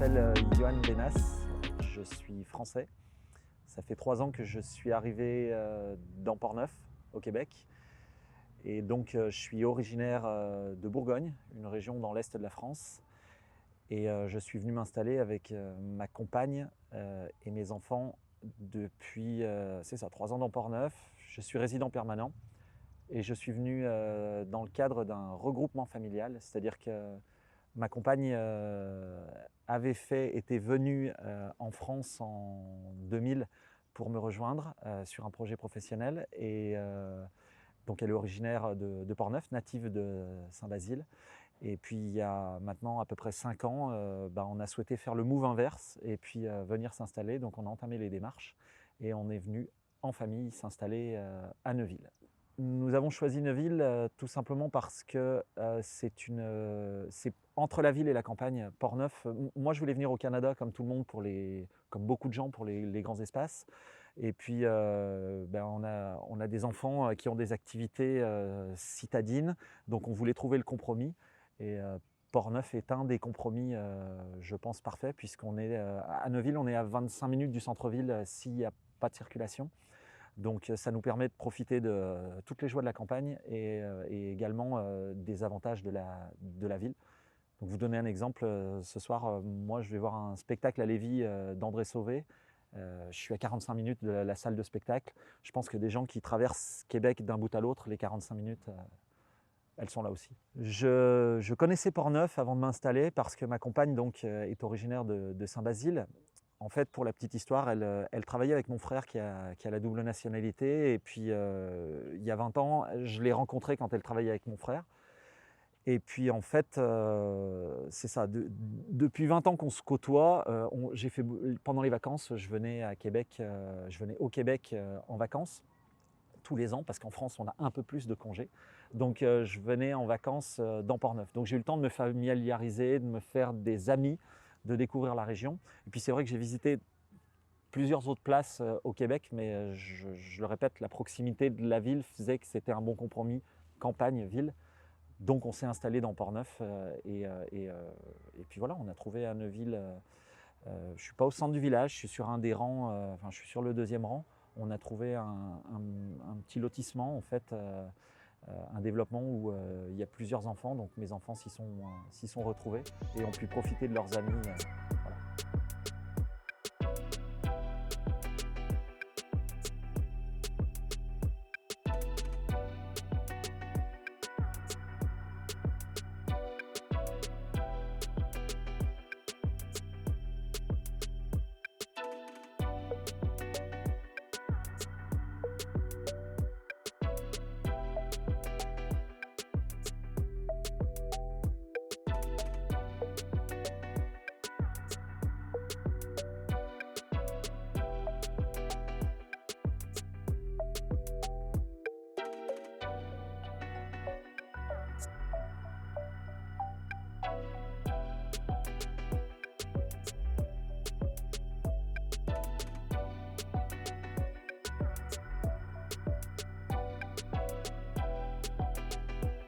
m'appelle Yohan Benas, je suis français. Ça fait 3 ans que je suis arrivé dans Portneuf, au Québec. Et donc je suis originaire de Bourgogne, une région dans l'est de la France. Et je suis venu m'installer avec ma compagne et mes enfants depuis, c'est ça, 3 ans dans Portneuf. Je suis résident permanent et je suis venu dans le cadre d'un regroupement familial, c'est-à-dire que ma compagne était venue en France en 2000 pour me rejoindre sur un projet professionnel. Et donc elle est originaire de Portneuf, native de Saint-Basile. Et puis il y a maintenant à peu près 5 ans, on a souhaité faire le move inverse et puis venir s'installer. Donc on a entamé les démarches et on est venu en famille s'installer à Neuville. Nous avons choisi Neuville tout simplement parce que c'est entre la ville et la campagne. Portneuf, moi je voulais venir au Canada comme tout le monde, comme beaucoup de gens, pour les grands espaces. Et puis on a des enfants qui ont des activités citadines, donc on voulait trouver le compromis. Et Portneuf est un des compromis, je pense, parfait, puisqu'on est à Neuville, on est à 25 minutes du centre-ville s'il n'y a pas de circulation. Donc ça nous permet de profiter de toutes les joies de la campagne et également des avantages de la ville. Donc vous donner un exemple, ce soir, moi je vais voir un spectacle à Lévis d'André Sauvé. Je suis à 45 minutes de la salle de spectacle. Je pense que des gens qui traversent Québec d'un bout à l'autre, les 45 minutes, elles sont là aussi. Je connaissais Portneuf avant de m'installer parce que ma compagne donc, est originaire de Saint-Basile. En fait, pour la petite histoire, elle travaillait avec mon frère qui a la double nationalité. Et puis, il y a 20 ans, je l'ai rencontrée quand elle travaillait avec mon frère. Et puis, en fait, c'est ça. Depuis 20 ans qu'on se côtoie, pendant les vacances, je venais au Québec en vacances tous les ans, parce qu'en France, on a un peu plus de congés. Donc, je venais en vacances dans Portneuf. Donc, j'ai eu le temps de me familiariser, de me faire des amis, de découvrir la région. Et puis c'est vrai que j'ai visité plusieurs autres places au Québec, mais je le répète, la proximité de la ville faisait que c'était un bon compromis campagne-ville. Donc on s'est installé dans Portneuf et puis voilà, on a trouvé à Neuville. Je ne suis pas au centre du village, je suis sur un des rangs, je suis sur le 2e rang. On a trouvé un petit lotissement en fait. Un développement où il y a plusieurs enfants, donc mes enfants s'y sont retrouvés et ont pu profiter de leurs amis. Voilà.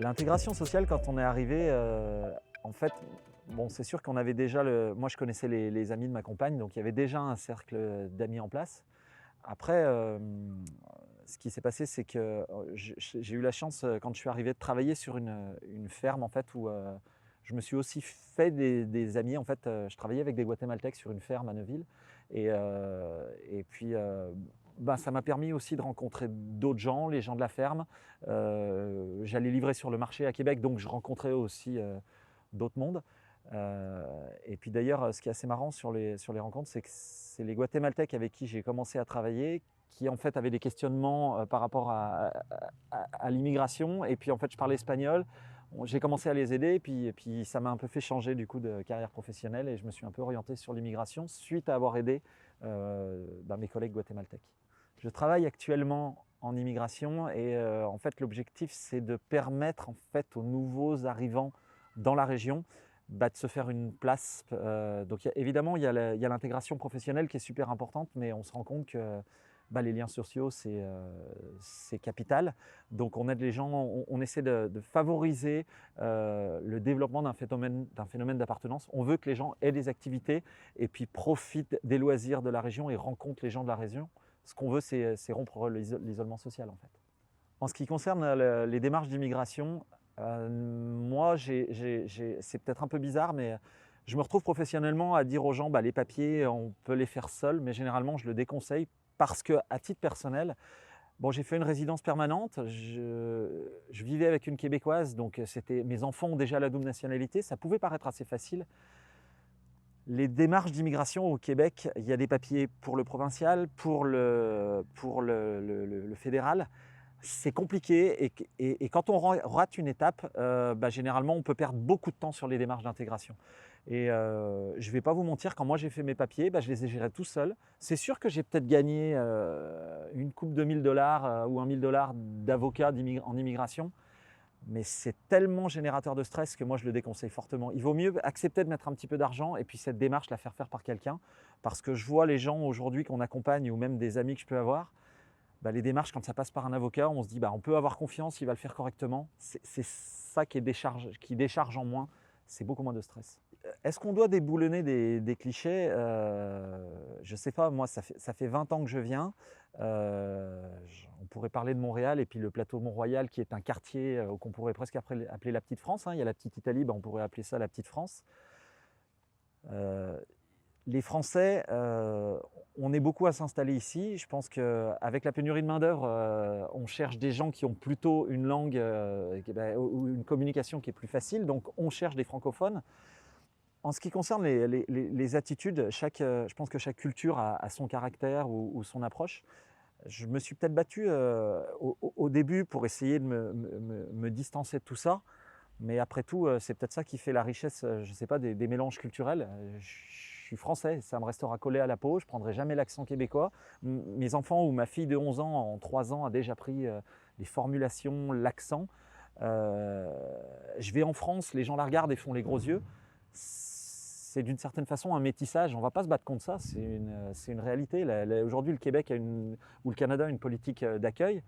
L'intégration sociale, quand on est arrivé, en fait, bon, c'est sûr qu'on avait déjà moi je connaissais les amis de ma compagne, donc il y avait déjà un cercle d'amis en place. Après, ce qui s'est passé, c'est que j'ai eu la chance, quand je suis arrivé, de travailler sur une ferme en fait, où je me suis aussi fait des amis. En fait, je travaillais avec des Guatémaltèques sur une ferme à Neuville. Et puis, ça m'a permis aussi de rencontrer d'autres gens, les gens de la ferme. J'allais livrer sur le marché à Québec, donc je rencontrais aussi d'autres mondes. Et puis d'ailleurs, ce qui est assez marrant sur les rencontres, c'est que c'est les Guatémaltèques avec qui j'ai commencé à travailler, qui en fait avaient des questionnements par rapport à l'immigration. Et puis en fait, je parlais espagnol. J'ai commencé à les aider, et puis ça m'a un peu fait changer du coup de carrière professionnelle, et je me suis un peu orienté sur l'immigration suite à avoir aidé mes collègues guatémaltèques. Je travaille actuellement en immigration et en fait l'objectif c'est de permettre en fait aux nouveaux arrivants dans la région de se faire une place. Donc évidemment il y a l'intégration professionnelle qui est super importante, mais on se rend compte que les liens sociaux, c'est capital. Donc on aide les gens, on essaie de favoriser le développement d'un phénomène d'appartenance. On veut que les gens aient des activités et puis profitent des loisirs de la région et rencontrent les gens de la région. Ce qu'on veut, c'est rompre l'isolement social, en fait. En ce qui concerne les démarches d'immigration, moi, c'est peut-être un peu bizarre, mais je me retrouve professionnellement à dire aux gens, les papiers, on peut les faire seuls, mais généralement, je le déconseille parce qu'à titre personnel, j'ai fait une résidence permanente, je vivais avec une Québécoise, donc mes enfants ont déjà la double nationalité, ça pouvait paraître assez facile. Les démarches d'immigration au Québec, il y a des papiers pour le provincial, pour le fédéral. C'est compliqué et quand on rate une étape, généralement on peut perdre beaucoup de temps sur les démarches d'intégration. Et je ne vais pas vous mentir, quand moi j'ai fait mes papiers, je les ai gérés tout seul. C'est sûr que j'ai peut-être gagné une coupe de $1000 ou $1000 d'avocat en immigration, mais c'est tellement générateur de stress que moi je le déconseille fortement. Il vaut mieux accepter de mettre un petit peu d'argent et puis cette démarche la faire par quelqu'un, parce que je vois les gens aujourd'hui qu'on accompagne ou même des amis que je peux avoir, les démarches, quand ça passe par un avocat, on se dit on peut avoir confiance, il va le faire correctement. C'est ça qui décharge en moins, c'est beaucoup moins de stress. Est-ce qu'on doit déboulonner des clichés? Je ne sais pas, moi ça fait 20 ans que je viens. On pourrait parler de Montréal et puis le plateau Mont-Royal qui est un quartier qu'on pourrait presque appeler la petite France. Il y a la petite Italie, on pourrait appeler ça la petite France. Les Français, on est beaucoup à s'installer ici. Je pense qu'avec la pénurie de main-d'œuvre, on cherche des gens qui ont plutôt une langue ou une communication qui est plus facile. Donc, on cherche des francophones. En ce qui concerne les attitudes, je pense que chaque culture a son caractère ou son approche. Je me suis peut-être battu au début pour essayer de me distancer de tout ça. Mais après tout, c'est peut-être ça qui fait la richesse, je ne sais pas, des mélanges culturels. Je suis français, ça me restera collé à la peau, je ne prendrai jamais l'accent québécois. Mes enfants ou ma fille de 11 ans, en 3 ans, a déjà pris les formulations, l'accent. Je vais en France, les gens la regardent et font les gros yeux. C'est d'une certaine façon un métissage, on ne va pas se battre contre ça, c'est une réalité. Aujourd'hui, le Québec ou le Canada a une politique d'accueil.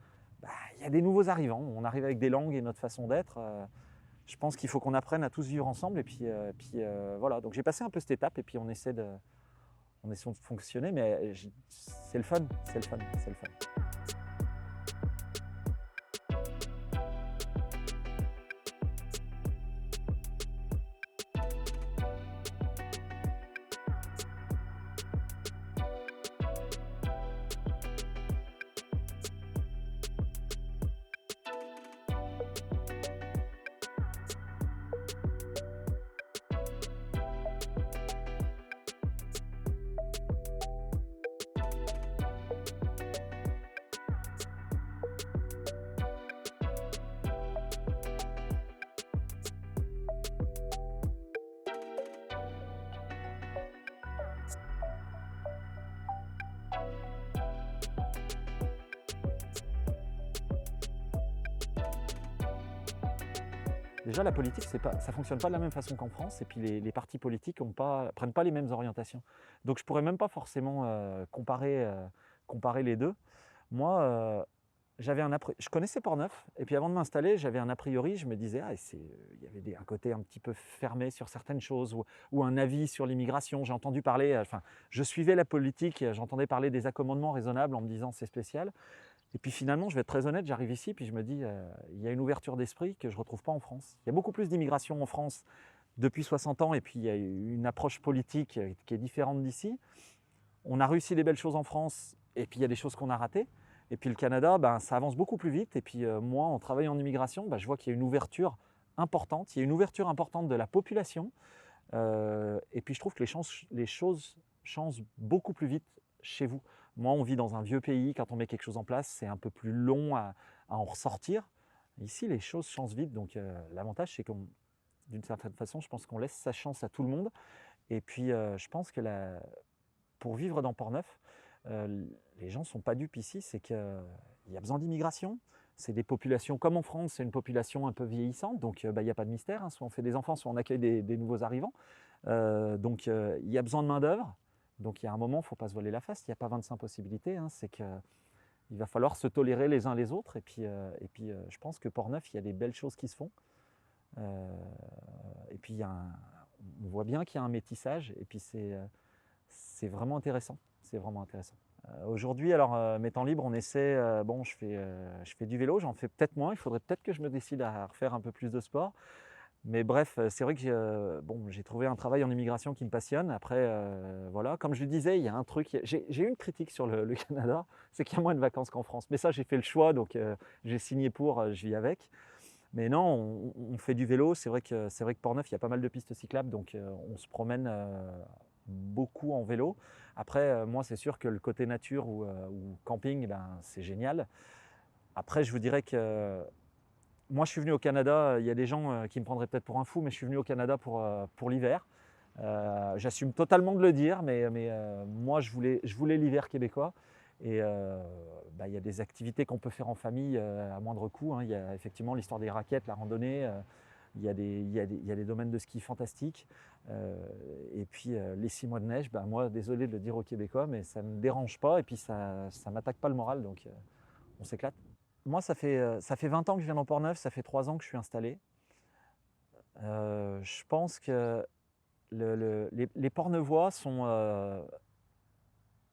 Il y a des nouveaux arrivants, on arrive avec des langues et notre façon d'être. Je pense qu'il faut qu'on apprenne à tous vivre ensemble et puis voilà. Donc j'ai passé un peu cette étape et puis on essaie de fonctionner, mais c'est le fun, c'est le fun, c'est le fun. Déjà, la politique, ça ne fonctionne pas de la même façon qu'en France, et puis les partis politiques prennent pas les mêmes orientations. Donc je ne pourrais même pas forcément comparer les deux. Moi, je connaissais Portneuf, et puis avant de m'installer, j'avais un a priori, je me disais, il y avait un côté un petit peu fermé sur certaines choses, ou un avis sur l'immigration. J'ai entendu parler, je suivais la politique, j'entendais parler des accommodements raisonnables en me disant c'est spécial. Et puis finalement, je vais être très honnête, j'arrive ici, puis je me dis, il y a une ouverture d'esprit que je ne retrouve pas en France. Il y a beaucoup plus d'immigration en France depuis 60 ans, et puis il y a une approche politique qui est différente d'ici. On a réussi des belles choses en France, et puis il y a des choses qu'on a ratées. Et puis le Canada, ça avance beaucoup plus vite. Et puis moi, en travaillant en immigration, je vois qu'il y a une ouverture importante. Il y a une ouverture importante de la population. Et puis je trouve que les choses changent beaucoup plus vite chez vous. Moi, on vit dans un vieux pays. Quand on met quelque chose en place, c'est un peu plus long à en ressortir. Ici, les choses changent vite. Donc l'avantage, c'est qu'on, d'une certaine façon, je pense qu'on laisse sa chance à tout le monde. Et puis je pense que pour vivre dans Portneuf, les gens ne sont pas dupes ici, c'est qu'il y a besoin d'immigration. C'est des populations, comme en France, c'est une population un peu vieillissante, donc il n'y a pas de mystère. Soit on fait des enfants, soit on accueille des nouveaux arrivants. Donc il y a besoin de main-d'œuvre. Donc il y a un moment, il ne faut pas se voiler la face, il n'y a pas 25 possibilités, hein, c'est qu'il va falloir se tolérer les uns les autres. Et puis je pense que Portneuf, il y a des belles choses qui se font. Et puis on voit bien qu'il y a un métissage, et puis c'est vraiment intéressant. C'est vraiment intéressant. Aujourd'hui, alors mes temps libres, on essaie, bon, je fais du vélo, j'en fais peut-être moins, il faudrait peut-être que je me décide à refaire un peu plus de sport. Mais bref, c'est vrai que j'ai trouvé un travail en immigration qui me passionne. Après, voilà, comme je le disais, il y a un truc, j'ai eu une critique sur le Canada, c'est qu'il y a moins de vacances qu'en France. Mais ça, j'ai fait le choix, donc j'ai signé pour, je vis avec. Mais non, on fait du vélo, c'est vrai que Portneuf, il y a pas mal de pistes cyclables, donc on se promène beaucoup en vélo. Après, moi, c'est sûr que le côté nature ou camping, ben, c'est génial. Après, je vous dirais que moi, je suis venu au Canada, il y a des gens qui me prendraient peut-être pour un fou, mais je suis venu au Canada pour l'hiver. J'assume totalement de le dire, mais moi, je voulais l'hiver québécois. Et bah, il y a des activités qu'on peut faire en famille à moindre coût, hein. Il y a effectivement l'histoire des raquettes, la randonnée. Il y a des domaines de ski fantastiques. Et puis les 6 mois de neige, bah, moi, désolé de le dire aux Québécois, mais ça ne me dérange pas et puis ça ne m'attaque pas le moral, donc on s'éclate. Moi, ça fait 20 ans que je viens dans Portneuf, ça fait 3 ans que je suis installé. Je pense que les Portneuvois sont...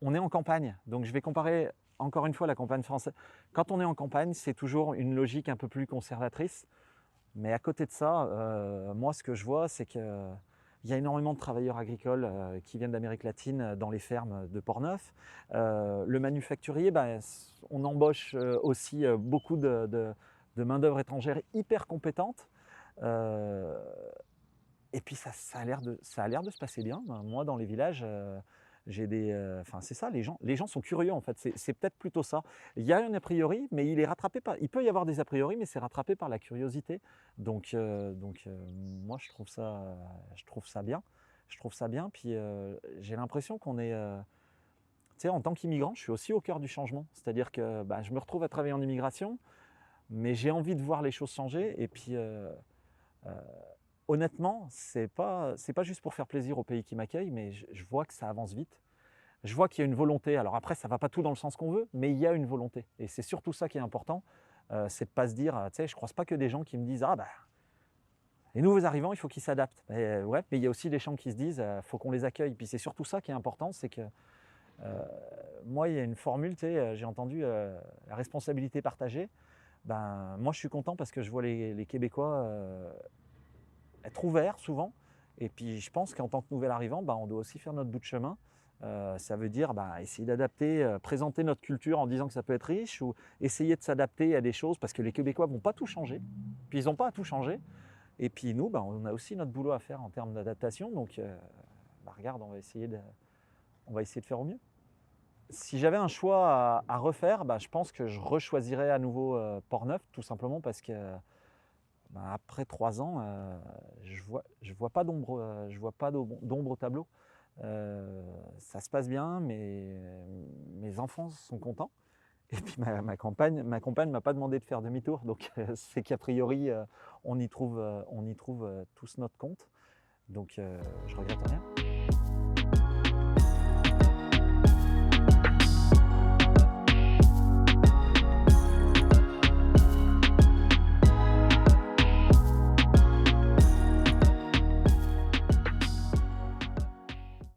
on est en campagne, donc je vais comparer encore une fois la campagne française. Quand on est en campagne, c'est toujours une logique un peu plus conservatrice. Mais à côté de ça, moi, ce que je vois, c'est qu'il y a énormément de travailleurs agricoles qui viennent d'Amérique latine dans les fermes de Portneuf. Le manufacturier, ben, on embauche aussi beaucoup de main-d'œuvre étrangère hyper compétente. Et puis ça a l'air de se passer bien. Moi, dans les villages, enfin, c'est ça, les gens sont curieux en fait. C'est peut-être plutôt ça. Il y a un a priori, mais il est rattrapé par. Il peut y avoir des a priori, mais c'est rattrapé par la curiosité. Donc moi, je trouve ça bien. Je trouve ça bien. Puis j'ai l'impression qu'on est. Tu sais, en tant qu'immigrant, je suis aussi au cœur du changement. C'est-à-dire que bah, je me retrouve à travailler en immigration, mais j'ai envie de voir les choses changer. Et puis honnêtement, c'est pas juste pour faire plaisir au pays qui m'accueille, mais je vois que ça avance vite. Je vois qu'il y a une volonté. Alors après, ça ne va pas tout dans le sens qu'on veut, mais il y a une volonté. Et c'est surtout ça qui est important, c'est de ne pas se dire, tu sais, je ne croise pas que des gens qui me disent, ah bah, les nouveaux arrivants, il faut qu'ils s'adaptent. Ouais, mais il y a aussi des gens qui se disent, faut qu'on les accueille. Puis c'est surtout ça qui est important, c'est que moi, il y a une formule, tu sais, j'ai entendu la responsabilité partagée. Ben, moi, je suis content parce que je vois les Québécois être ouverts souvent. Et puis je pense qu'en tant que nouvel arrivant, bah, on doit aussi faire notre bout de chemin. Ça veut dire bah, essayer d'adapter, présenter notre culture en disant que ça peut être riche, ou essayer de s'adapter à des choses, parce que les Québécois ne vont pas tout changer, puis ils n'ont pas à tout changer. Et puis nous, bah, on a aussi notre boulot à faire en termes d'adaptation, donc bah, regarde, on va essayer de faire au mieux. Si j'avais un choix à refaire, bah, je pense que je rechoisirais à nouveau Portneuf, tout simplement parce que bah, après 3 ans, je vois pas d'ombre au tableau. Ça se passe bien, mes enfants sont contents. Et puis ma compagne m'a pas demandé de faire demi-tour, donc c'est qu'a priori on y trouve tous notre compte. Donc je regrette rien.